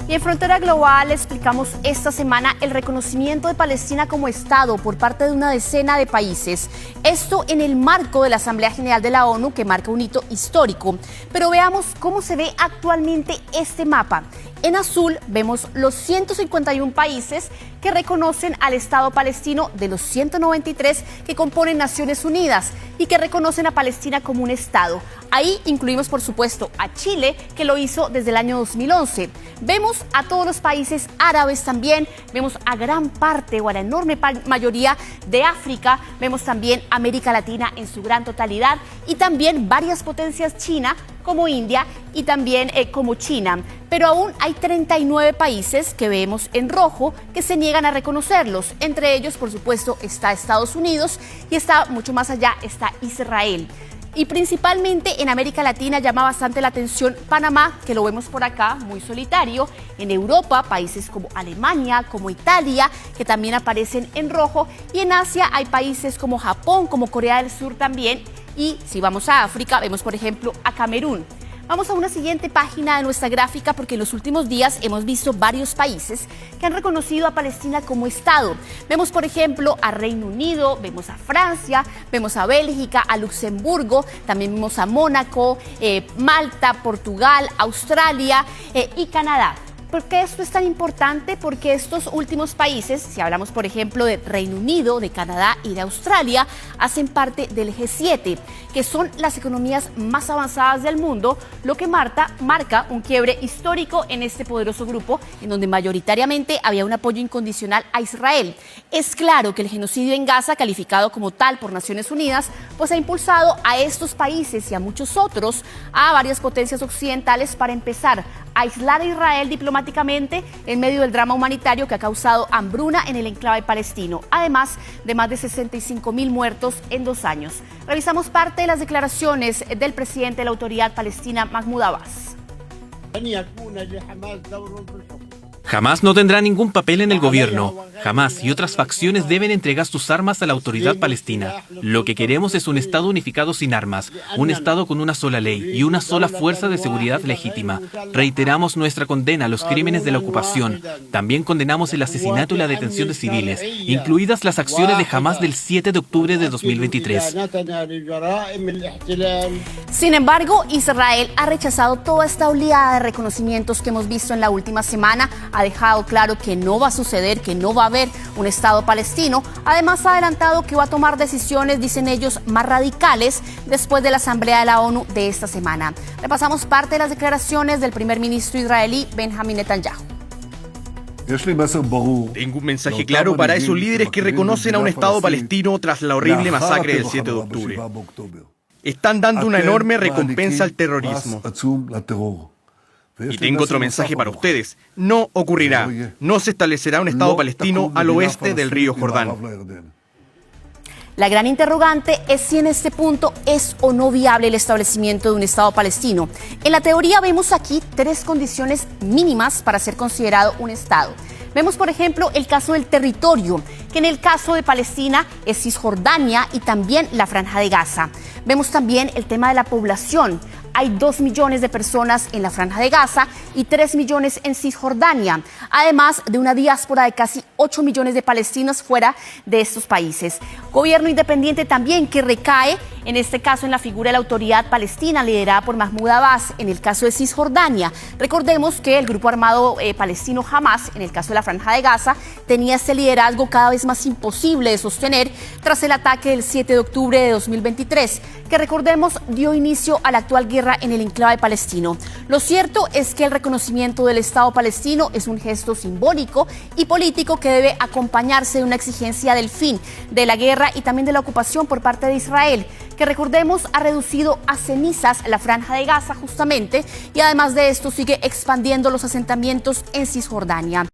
Y en Frontera Global explicamos esta semana el reconocimiento de Palestina como Estado por parte de una decena de países. Esto en el marco de la Asamblea General de la ONU, que marca un hito histórico. Pero veamos cómo se ve actualmente este mapa. En azul vemos los 151 países que reconocen al Estado palestino de los 193 que componen Naciones Unidas y que reconocen a Palestina como un Estado. Ahí incluimos, por supuesto, a Chile, que lo hizo desde el año 2011. Vemos a todos los países árabes también, vemos a gran parte o a la enorme mayoría de África, vemos también América Latina en su gran totalidad y también varias potencias China, como India y también como China. Pero aún hay 39 países que vemos en rojo que se niegan a reconocerlos. Entre ellos, por supuesto, está Estados Unidos y está mucho más allá, está Israel. Y principalmente en América Latina llama bastante la atención Panamá, que lo vemos por acá, muy solitario. En Europa, países como Alemania, como Italia, que también aparecen en rojo. Y en Asia hay países como Japón, como Corea del Sur también. Y si vamos a África, vemos por ejemplo a Camerún. Vamos a una siguiente página de nuestra gráfica porque en los últimos días hemos visto varios países que han reconocido a Palestina como Estado. Vemos, por ejemplo, a Reino Unido, vemos a Francia, vemos a Bélgica, a Luxemburgo, también vemos a Mónaco, Malta, Portugal, Australia y Canadá. ¿Por qué esto es tan importante? Porque estos últimos países, si hablamos por ejemplo de Reino Unido, de Canadá y de Australia, hacen parte del G7, que son las economías más avanzadas del mundo, lo que marca un quiebre histórico en este poderoso grupo, en donde mayoritariamente había un apoyo incondicional a Israel. Es claro que el genocidio en Gaza, calificado como tal por Naciones Unidas, pues ha impulsado a estos países y a muchos otros, a varias potencias occidentales, para empezar a aislar a Israel diplomáticamente en medio del drama humanitario que ha causado hambruna en el enclave palestino, además de más de 65.000 muertos en 2 años. Revisamos parte de las declaraciones del presidente de la Autoridad Palestina, Mahmoud Abbas. Hamás no tendrá ningún papel en el gobierno. Hamás y otras facciones deben entregar sus armas a la autoridad palestina. Lo que queremos es un Estado unificado sin armas, un Estado con una sola ley y una sola fuerza de seguridad legítima. Reiteramos nuestra condena a los crímenes de la ocupación. También condenamos el asesinato y la detención de civiles, incluidas las acciones de Hamás del 7 de octubre de 2023. Sin embargo, Israel ha rechazado toda esta oleada de reconocimientos que hemos visto en la última semana. Ha dejado claro que no va a suceder, que no va a haber un Estado palestino. Además, ha adelantado que va a tomar decisiones, dicen ellos, más radicales después de la Asamblea de la ONU de esta semana. Repasamos parte de las declaraciones del primer ministro israelí, Benjamin Netanyahu. Tengo un mensaje claro para esos líderes que reconocen a un Estado palestino tras la horrible masacre del 7 de octubre. Están dando una enorme recompensa al terrorismo. Y tengo otro mensaje para ustedes. No ocurrirá. No se establecerá un Estado palestino al oeste del río Jordán. La gran interrogante es si en este punto es o no viable el establecimiento de un Estado palestino. En la teoría vemos aquí 3 condiciones mínimas para ser considerado un Estado. Vemos, por ejemplo, el caso del territorio, que en el caso de Palestina es Cisjordania y también la Franja de Gaza. Vemos también el tema de la población. Hay 2 millones de personas en la Franja de Gaza y 3 millones en Cisjordania, además de una diáspora de casi 8 millones de palestinos fuera de estos países. Gobierno independiente también que recae, en este caso, en la figura de la Autoridad Palestina, liderada por Mahmoud Abbas, en el caso de Cisjordania. Recordemos que el grupo armado palestino Hamás, en el caso de la Franja de Gaza, tenía este liderazgo cada vez más imposible de sostener tras el ataque del 7 de octubre de 2023, que recordemos dio inicio a la actual guerra en el enclave palestino. Lo cierto es que el reconocimiento del Estado palestino es un gesto simbólico y político que debe acompañarse de una exigencia del fin de la guerra y también de la ocupación por parte de Israel, que recordemos ha reducido a cenizas la Franja de Gaza justamente y además de esto sigue expandiendo los asentamientos en Cisjordania.